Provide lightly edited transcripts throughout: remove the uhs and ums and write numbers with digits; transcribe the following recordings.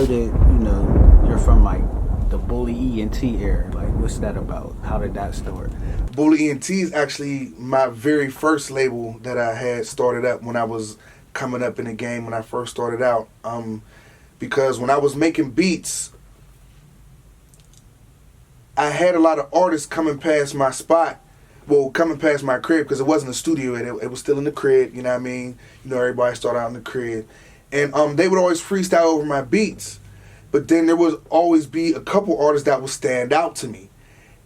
that you're from like the Bully ENT era. Like, what's that about? How did that start? Bully ENT is actually my very first label that I had started up when I was coming up in the game when I first started out. Because when I was making beats, I had a lot of artists coming past my spot. Well, coming past my crib, because it wasn't a studio, it was still in the crib, you know what I mean? Everybody started out in the crib. And they would always freestyle over my beats. But then there would always be a couple artists that would stand out to me.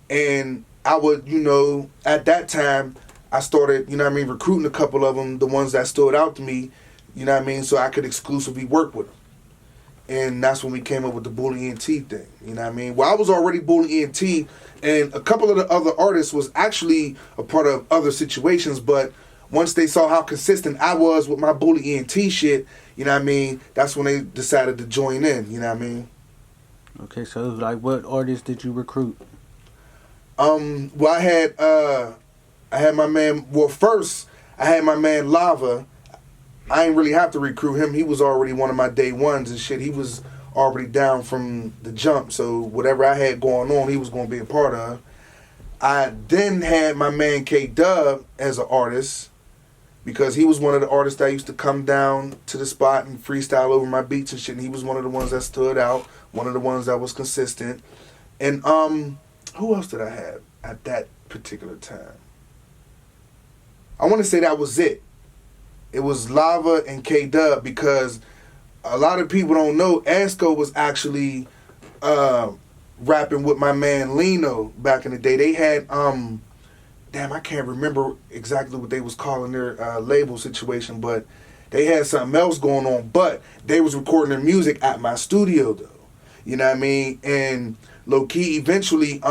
And I would, at that time, I started, recruiting a couple of them, the ones that stood out to me, so I could exclusively work with them. And that's when we came up with the Bully ENT thing, Well, I was already Bully ENT, and a couple of the other artists was actually a part of other situations, but once they saw how consistent I was with my Bully ENT shit, that's when they decided to join in, Okay, so like, what artists did you recruit? Well, I had my man, first, I had my man Lava. I didn't really have to recruit him. He was already one of my day ones and shit. He was already down from the jump. So whatever I had going on, he was going to be a part of. I then had my man K-Dub as an artist because he was one of the artists that used to come down to the spot and freestyle over my beats and shit. And he was one of the ones that stood out, one of the ones that was consistent. And who else did I have at that particular time? I want to say that was it. It was Lava and K-Dub because a lot of people don't know Asco was actually rapping with my man Lino back in the day. They had, I can't remember exactly what they was calling their label situation, but they had something else going on. But they was recording their music at my studio though. You know what I mean? And low-key, eventually,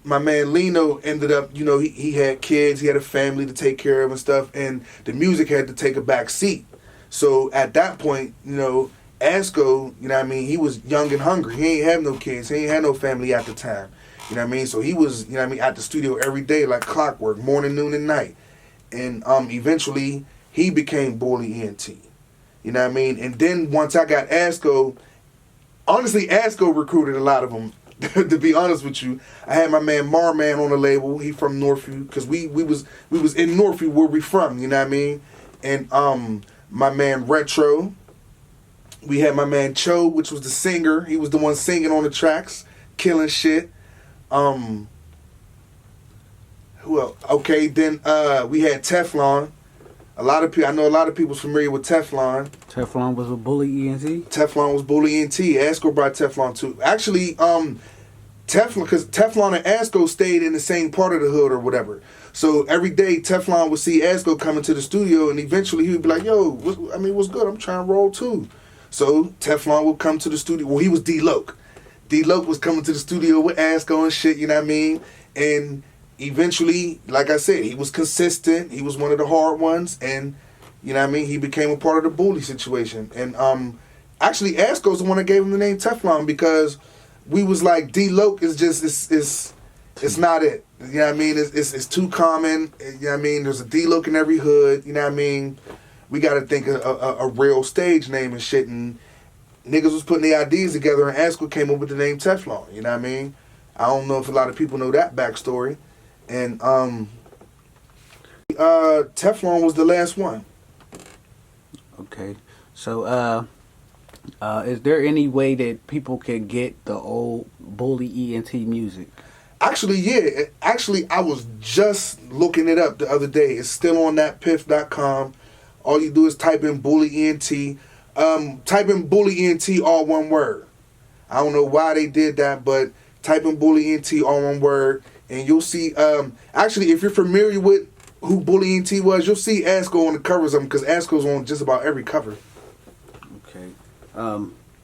my man Lino ended up, he had kids, he had a family to take care of and stuff, and the music had to take a back seat. So at that point, Asco, he was young and hungry. He ain't have no kids, he ain't had no family at the time. So he was, at the studio every day like clockwork, morning, noon, and night. And eventually he became Bully ENT. And then once I got Asco, honestly, Asco recruited a lot of them. To be honest with you, I had my man Marman on the label. He from Northview because we was in Northview where we from. And my man Retro. We had my man Cho, which was the singer. He was the one singing on the tracks, killing shit. Who else? Okay, then we had Tefflon. I know a lot of people's familiar with Tefflon. Tefflon was a Bully ENT? Tefflon was Bully ENT. Asco brought Tefflon too. Actually, Tefflon, because Tefflon and Asco stayed in the same part of the hood or whatever. So every day Tefflon would see Asco coming to the studio, and eventually he would be like, yo, what's good? I'm trying to roll too. So Tefflon would come to the studio. Well, he was D-Loke. D-Loke was coming to the studio with Asco and shit, And eventually, like I said, he was consistent. He was one of the hard ones, and he became a part of the Bully situation. And actually, Asco's the one that gave him the name Tefflon because we was like D-Loke is just it's not it. It's too common. There's a D-Loke in every hood. We got to think of a real stage name and shit. And niggas was putting their ideas together, and Asco came up with the name Tefflon. I don't know if a lot of people know that backstory. And Tefflon was the last one. Okay. So is there any way that people can get the old Bully ENT music? Actually, yeah. Actually, I was just looking it up the other day. It's still on that piff.com. All you do is type in Bully ENT. Type in Bully ENT, all one word. I don't know why they did that, but type in Bully ENT, all one word, and you'll see. Actually, if you're familiar with who Bully ENT was, you'll see Asco on the covers of them because Asco's on just about every cover. Okay.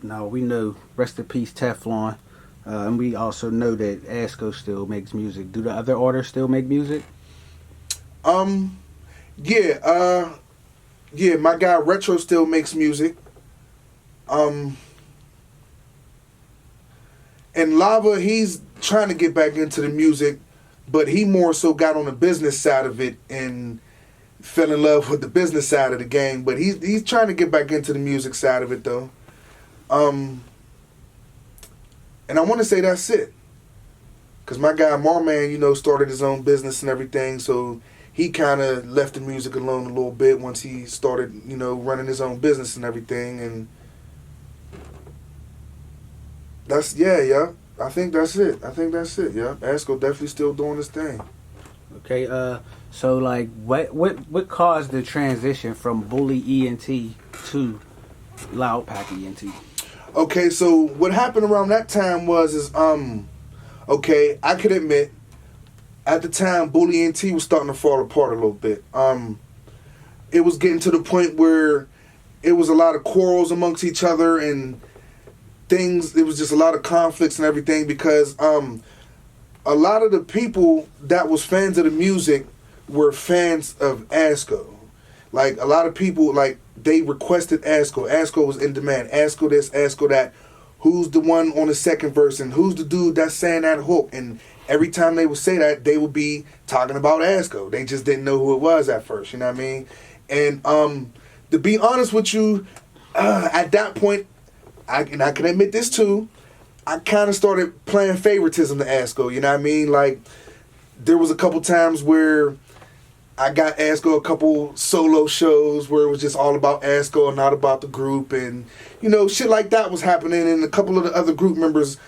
Now we know, rest in peace, Tefflon. And we also know that Asco still makes music. Do the other artists still make music? Yeah, my guy Retro still makes music. And Lava, he's trying to get back into the music, but he more so got on the business side of it and fell in love with the business side of the game. But he's trying to get back into the music side of it though. And I want to say that's it. Because my guy Marman, you know, started his own business and everything, so he kind of left the music alone a little bit once he started, you know, running his own business and everything. And that's, yeah. I think that's it. Yeah. Asco definitely still doing his thing. Okay, so like, what caused the transition from Bully ENT to Loud Pack ENT? Okay, so what happened around that time was okay, I could admit, at the time, Bully ENT was starting to fall apart a little bit. It was getting to the point where it was a lot of quarrels amongst each other and things. It was just a lot of conflicts and everything because a lot of the people that was fans of the music were fans of Asco. Like, a lot of people, like, they requested Asco. Asco was in demand. Asco this, Asco that. Who's the one on the second verse and who's the dude that's saying that hook? And every time they would say that, they would be talking about Asco. They just didn't know who it was at first, you know what I mean? And to be honest with you, at that point, I can admit this too, I kind of started playing favoritism to Asco, you know what I mean? Like, there was a couple times where I got Asco a couple solo shows where it was just all about Asco and not about the group, and, you know, shit like that was happening, and a couple of the other group members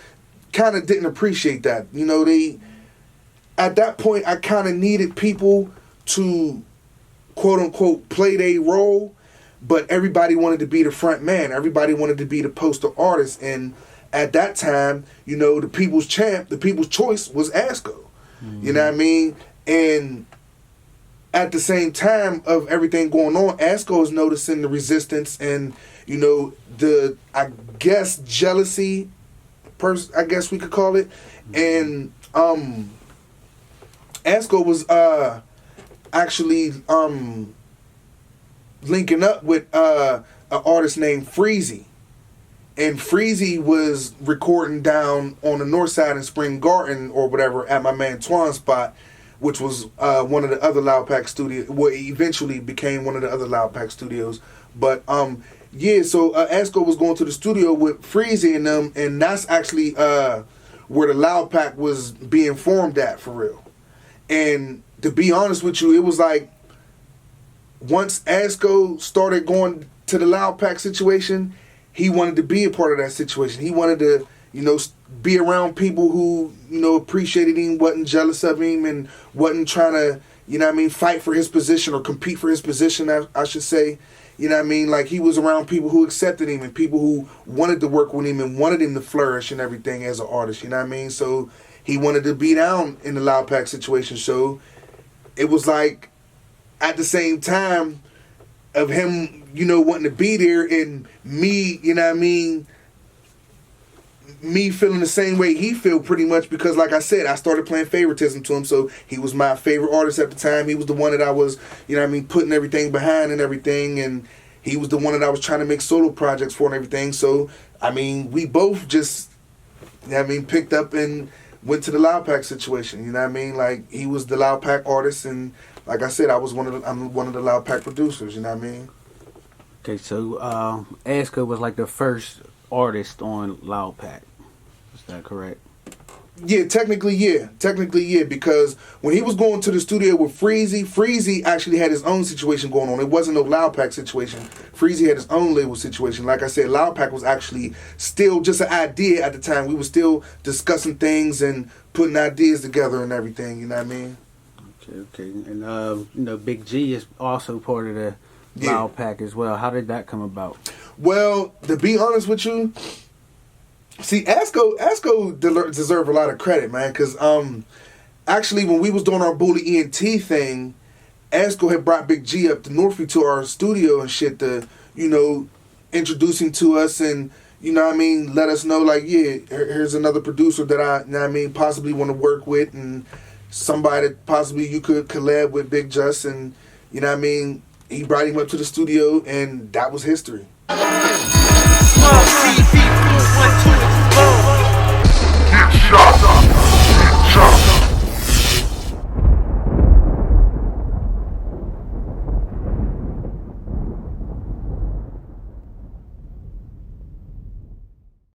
kind of didn't appreciate that. You know, at that point, I kind of needed people to, quote-unquote, play their role, but everybody wanted to be the front man. Everybody wanted to be the poster artist, and at that time, you know, the people's champ, the people's choice was Asco. Mm-hmm. You know what I mean? And at the same time of everything going on, Asco is noticing the resistance and, you know, the, I guess, jealousy, I guess we could call it. And Asco was actually linking up with an artist named Freezy. And Freezy was recording down on the north side in Spring Garden or whatever at my man Twan's spot, which was one of the other Loud Pack studios. Well, it eventually became one of the other Loud Pack studios. But yeah, so Asco was going to the studio with Freezy and them, and that's actually where the Loud Pack was being formed at, for real. And to be honest with you, it was like once Asco started going to the Loud Pack situation, he wanted to be a part of that situation. He wanted to, you know, be around people who, you know, appreciated him, wasn't jealous of him, and wasn't trying to, you know what I mean, fight for his position or compete for his position, I should say. You know what I mean? Like, he was around people who accepted him and people who wanted to work with him and wanted him to flourish and everything as an artist, you know what I mean? So he wanted to be down in the Loud Pack situation. So it was like, at the same time of him, you know, wanting to be there and me, you know what I mean, me feeling the same way he feel pretty much because, like I said, I started playing favoritism to him, so he was my favorite artist at the time. He was the one that I was, you know what I mean, putting everything behind and everything, and he was the one that I was trying to make solo projects for and everything. So, I mean, we both just, you know what I mean, picked up and went to the Loud Pack situation, you know what I mean? Like, he was the Loud Pack artist, and like I said, I'm one of the Loud Pack producers, you know what I mean? Okay, so Asco was like the first artist on Loud Pack. Is that correct? Yeah, technically, yeah. Because when he was going to the studio with Freezy actually had his own situation going on. It wasn't no Loud Pack situation. Freezy had his own label situation. Like I said, Loud Pack was actually still just an idea at the time. We were still discussing things and putting ideas together and everything. You know what I mean? Okay. And you know, Big G is also part of the Loud Pack as well. How did that come about? Well, to be honest with you, see, Asco deserve a lot of credit, man, because actually when we was doing our Bully ENT thing, Asco had brought Big G up to Northview to our studio and shit to, you know, introduce him to us and, you know what I mean, let us know, like, yeah, here's another producer that I, you know what I mean, possibly want to work with and somebody that possibly you could collab with, Big Just, and, you know what I mean, he brought him up to the studio and that was history. SmugTV